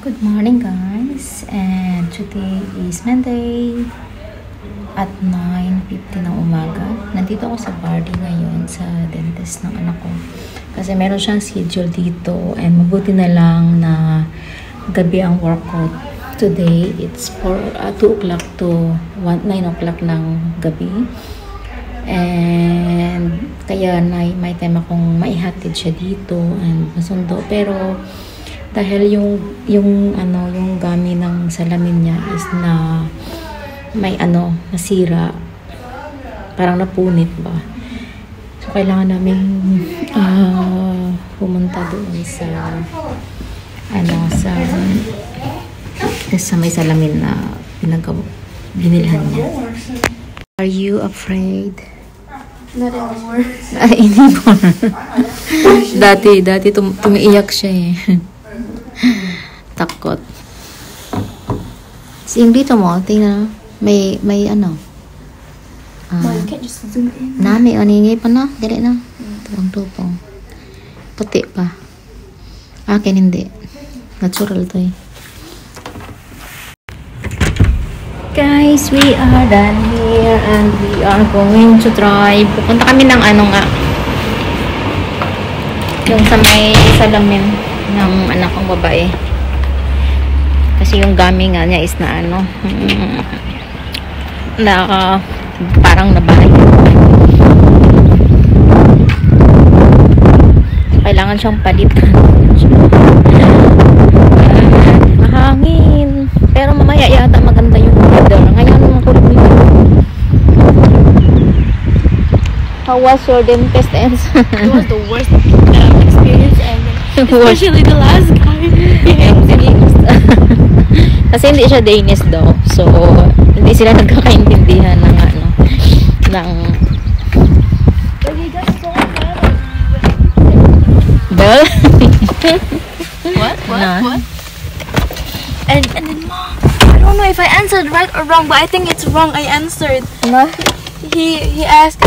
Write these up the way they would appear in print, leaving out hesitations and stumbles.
Good morning guys, and today is Monday at 9:50 ng umaga. Nandito ako sa Bardi ngayon sa dentist ng anak ko kasi meron siyang schedule dito, and mabuti na lang na gabi ang workout today. It's 2 o'clock to 9 o'clock ng gabi, and kaya may time akong maihatid siya dito and masundo. Pero dahil yung gami ng salamin niya is na may nasira, parang napunit ba, so kailangan namin pumunta doon sa may salamin na binilhan niya. Are you afraid? Not anymore. Anymore. dati tumiiyak siya eh. Takot. Sing dito mo, tingnan. May You can't just zoom in. may oningi pa na. Dali na. Tupong-tupong. Puti pa. Akin hindi. Natural to eh. Guys, we are done here and we are going to drive. Pupunta kami ng yung sa may salamin ng anak kong babae. Kasi yung gami nga niya is na parang nabahay. Kailangan siyang palitan. Mahangin. Pero mamaya yata maganda yung weather. Ngayon makulit mo. How was your dentist? It was the worst experience ever. Especially the last guy. Kasi hindi siya Danish daw. So, hindi sila nagkakaintindihan ng Bell? What? And then Mom, I don't know if I answered right or wrong, but I think it's wrong. I answered. No? He asked,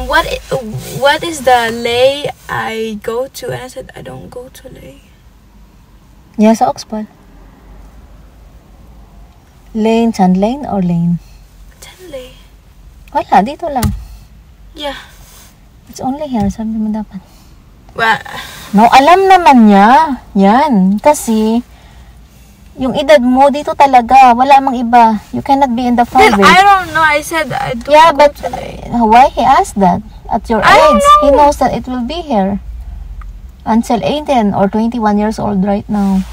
what is the lay I go to? And I said, I don't go to lay. Yeah, sa Oxford. Lane, Sand Lane or Lane? Wala, dito lang. Yeah. It's only here, sabi mo dapat. Well, No, alam naman niya. Yan. Kasi, yung edad mo, dito talaga. Wala mang iba. You cannot be in the then private. I don't know. I said I don't Yeah, go but to lay. why he asked that? At your I don't age, he know. knows that it will be here. Until 18 or 21 years old right now.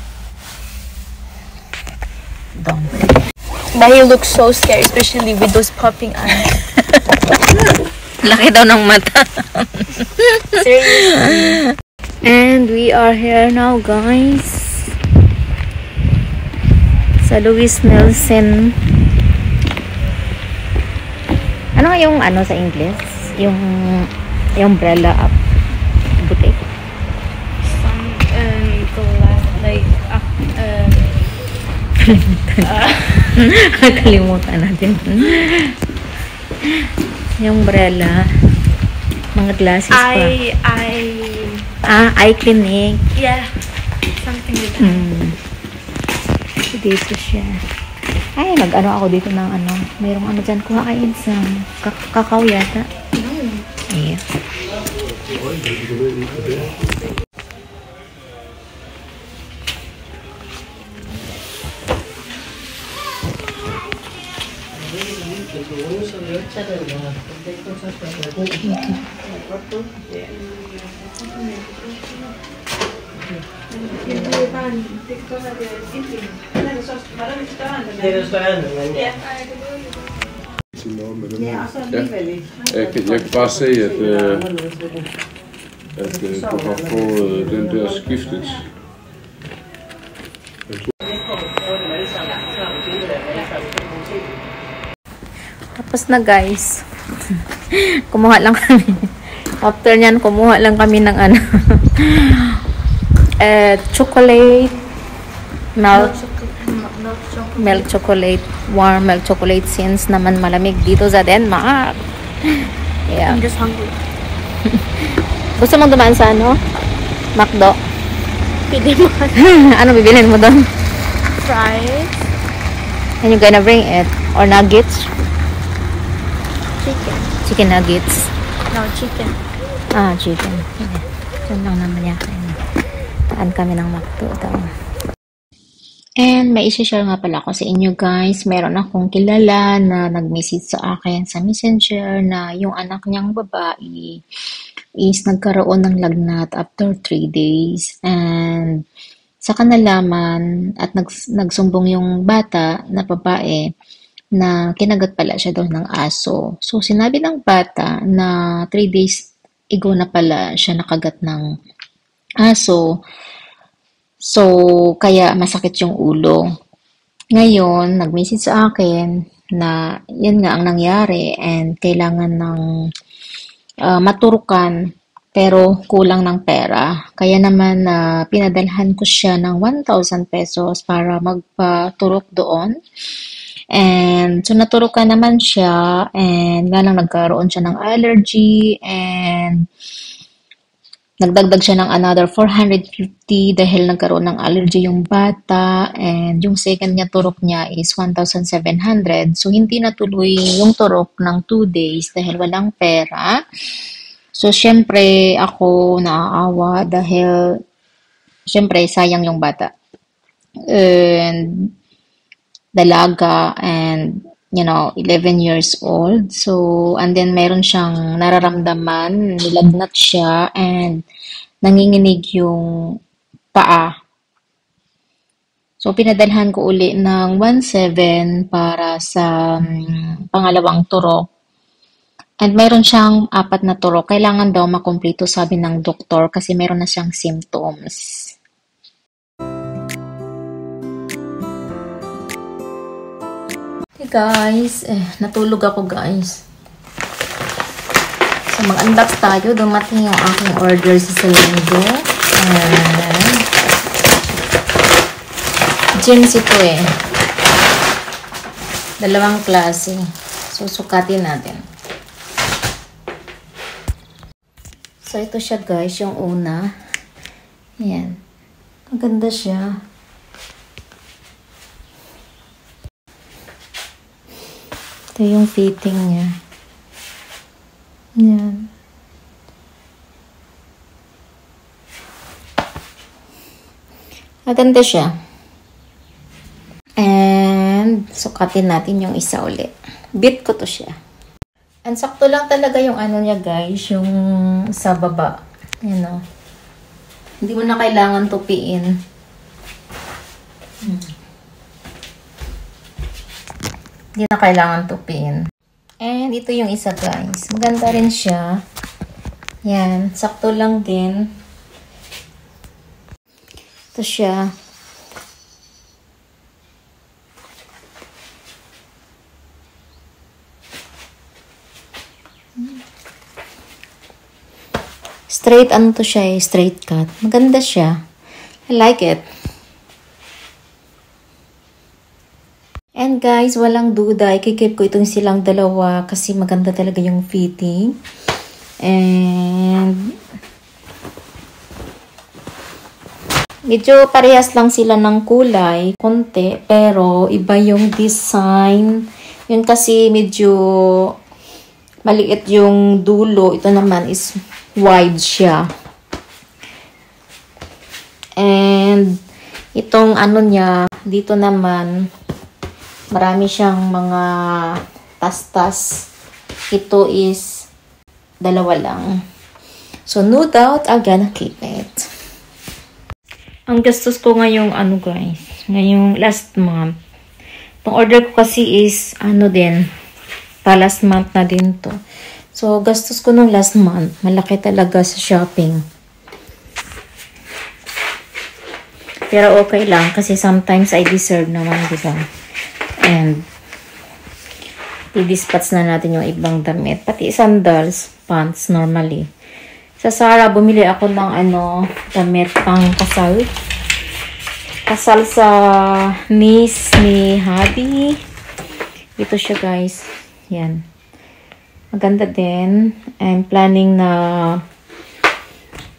Don't. But he looks so scared, especially with those popping eyes. Laki daw ng mata. Seriously. And we are here now, guys. Sa Louis Nelson. Ano yung sa English? Yung umbrella up. Butik. Kalimutan natin. Yung umbrella, mga glasses pa. Eye clinic. Yeah, something like that. Dito siya. Ay, ako dito ng mayroong dyan. Kuha kayo sa kakao yata. Yeah. Jeg kan bare se, at du har fået den der skiftet. Tapos na, guys. Kumuha lang kami. After nyan, kumuha lang kami ng chocolate milk chocolate, warm milk chocolate, since naman malamig dito sa Denmark. Yeah. I'm just hungry. Gusto mong dumaan sa McDo? Pwede mo. Ano bibilhin mo doon? fries. And you're gonna bring it. Or nuggets? Chicken. Chicken nuggets. No, chicken. Ah, chicken. Sige. Diyan lang naman yakin. Taan kami ng McDo daw. And may isi-share nga pala ako sa inyo guys. Meron akong kilala na nag-message sa akin sa Messenger na yung anak niyang babae is nagkaroon ng lagnat after 3 days. And saka nalaman at nagsumbong yung bata na babae na kinagat pala siya doon ng aso. So, sinabi ng bata na 3 days ago na pala siya nakagat ng aso. So, kaya masakit yung ulo. Ngayon, nag-message sa akin na yan nga ang nangyari and kailangan ng maturukan pero kulang ng pera. Kaya naman pinadalhan ko siya ng 1,000 pesos para magpaturok doon. And so naturukan naman siya and nga lang nagkaroon siya ng allergy and nagdagdag siya ng another 450 dahil nagkaroon ng allergy yung bata and yung second niya turok niya is 1,700. So hindi natuloy yung turok ng 2 days dahil walang pera. So syempre ako naaawa dahil syempre sayang yung bata. And dalaga and 11 years old. So, and then meron siyang nararamdaman, nilagnat siya, and nanginginig yung paa. So, pinadalhan ko uli ng 1,700 para sa pangalawang turok. And meron siyang 4 na turok. Kailangan daw makumpleto, sabi ng doktor, kasi meron na siyang symptoms. Hey guys, natulog ako guys. So mag-unbox tayo. Dumating yung aking order sa Zalando. Jeans ito Dalawang klase. Susukatin natin. So ito siya guys, yung una. Ayan. Maganda siya. Ito yung fitting niya. Yan. Maganda siya. And, sukatin natin yung isa ulit. Bit ko to siya. And sakto lang talaga yung ano niya guys, yung sa baba. Yan o. Hindi mo na kailangan tupiin. Hindi na kailangan tupiin. And ito yung isa guys. Maganda rin siya. Yan. Sakto lang din. Ito siya. Straight ano to siya straight cut. Maganda siya. I like it. And guys, walang duda, ikikip ko itong silang dalawa kasi maganda talaga yung fitting. And medyo parehas lang sila ng kulay, konti, pero iba yung design. Yun kasi medyo maliit yung dulo. Ito naman is wide siya. And itong ano niya, dito naman marami siyang mga tas-tas. Ito is dalawa lang. So, no doubt, I'm gonna keep it. Ang gastos ko ngayong ano guys, ngayong last month. Itong order ko kasi is ano din, pa last month na din to. So, gastos ko nung last month, malaki talaga sa shopping. Pero okay lang kasi sometimes I deserve naman, diba? And i-dispatch na natin yung ibang damit. Pati sandals, pants, normally. Sa Zara, bumili ako ng damit pang kasal. Kasal sa niece ni hubby. Ito siya guys. Yan. Maganda din. I'm planning na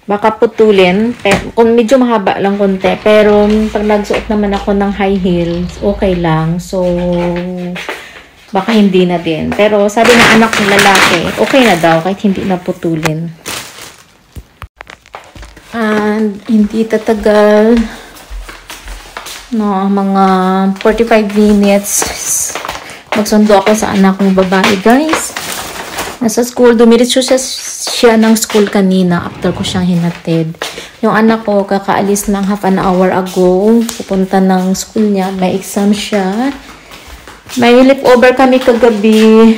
baka putulin. Kung medyo mahaba lang konti. Pero pag nagsuot naman ako ng high heels, okay lang. So, baka hindi na din. Pero sabi ng anak ng lalaki, okay na daw kahit hindi na putulin. And hindi tatagal. No, mga 45 minutes. Magsundo ako sa anak kong babae, guys. Nasa school, dumiretso siya ng school kanina after ko siyang hinatid. Yung anak ko, kakaalis lang half an hour ago. Pupunta ng school niya. May exam siya. May leftover kami kagabi.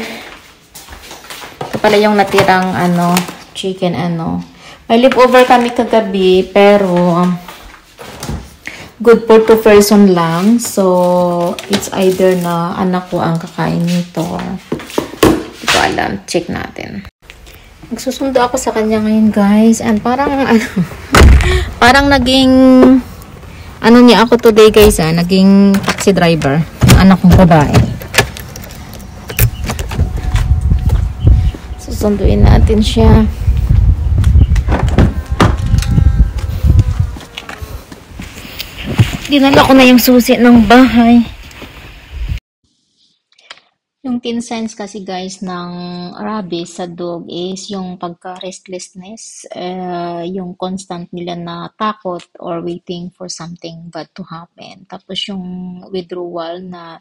Ito pala yung natirang chicken May leftover kami kagabi, pero good for 2 person lang. So, it's either na anak ko ang kakain nito. Hindi ko alam. Check natin. Magsusundo ako sa kanya ngayon, guys. And parang, parang naging, niya ako today, guys, naging taxi driver. Yung anak kong babae. Susunduin natin siya. Dinala ko na yung susi ng bahay. Yung 10 signs kasi, guys, ng rabies sa dog is yung pagka-restlessness, yung constant nila na takot or waiting for something bad to happen. Tapos yung withdrawal na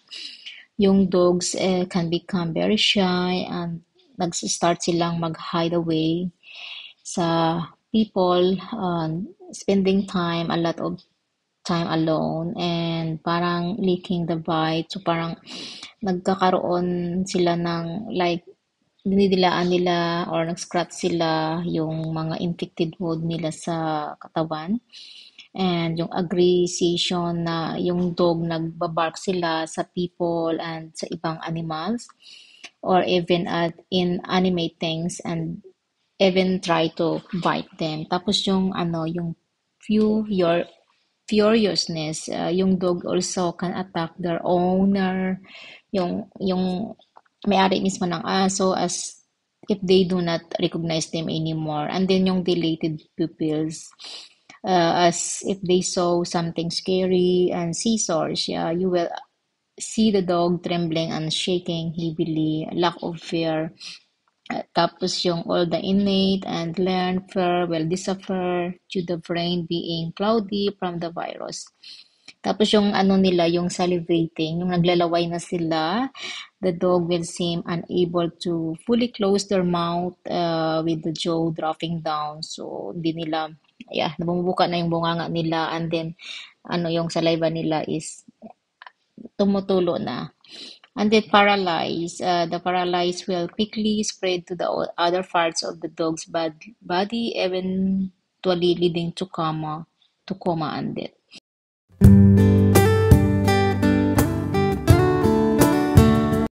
yung dogs can become very shy and nag-start silang mag-hide away sa people, spending a lot of time alone, and parang licking the bite. So parang nagkakaroon sila ng like dinidilaan nila or nag-scratch sila yung mga infected wound nila sa katawan. And yung aggression na yung dog nagbabark sila sa people and sa ibang animals or even at inanimate things and even try to bite them. Tapos yung yung your furiousness, yung dog also can attack their owner, yung may-ari mismo ng aso as if they do not recognize them anymore. And then yung dilated pupils, as if they saw something scary, and seizures. Yeah, you will see the dog trembling and shaking heavily, lack of fear. Tapos yung all the innate and learned fear will disappear due to the brain being cloudy from the virus. Tapos yung nila, yung salivating, yung naglalaway na sila, the dog will seem unable to fully close their mouth with the jaw dropping down. So, hindi nila, namumubuka na yung bunganga nila, and then, yung saliva nila is tumutulo na. And then paralyzed. The paralyzed will quickly spread to the other parts of the dog's body, eventually leading to coma and death.